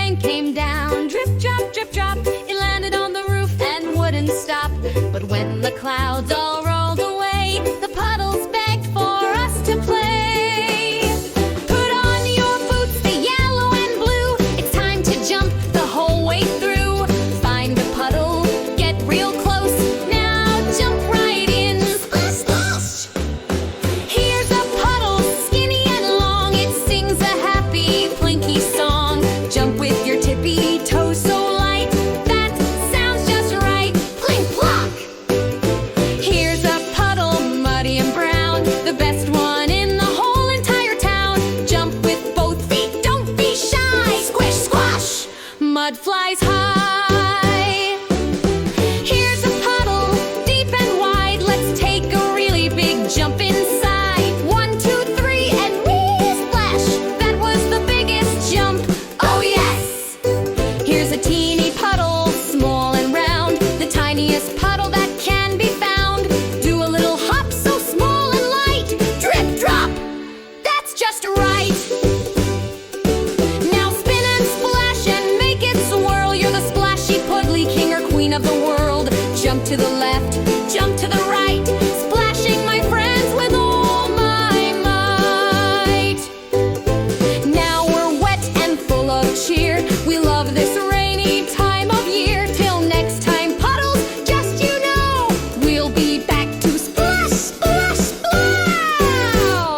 rain came down. Drip, drop, drip, drop. It landed on the roof and wouldn't stop. But when the clouds all rolled away, the puddles begged for us to play. Put on your boots, the yellow and blue. It's time to jump the whole way through. Find a puddle, get real close. Now jump right in. Splash, splash! Here's a puddle, skinny and long. It sings a happy Plinky song. Jump with your tippy toes so light. That sounds just right. Plink-plunk! Here's a puddle, muddy and brown. The best one in the whole entire town. Jump with both feet, don't be shy. Squish, squash! Mud flies high. Here's a puddle, deep and wide. Let's take a really big jump inside. 1, 2, 3, and wee splash! That was the biggest jump. Oh yes! Here's a teeny puddle, small and round. The tiniest puddle that can be found. Do a little hop so small and light. Drip, drop! That's just right. Now spin and splash and make it swirl. You're the splashy puddly king or queen of the world. Jump to the left, jump to the right. Splashing, my friends, with all my might. Now we're wet and full of cheer. We love this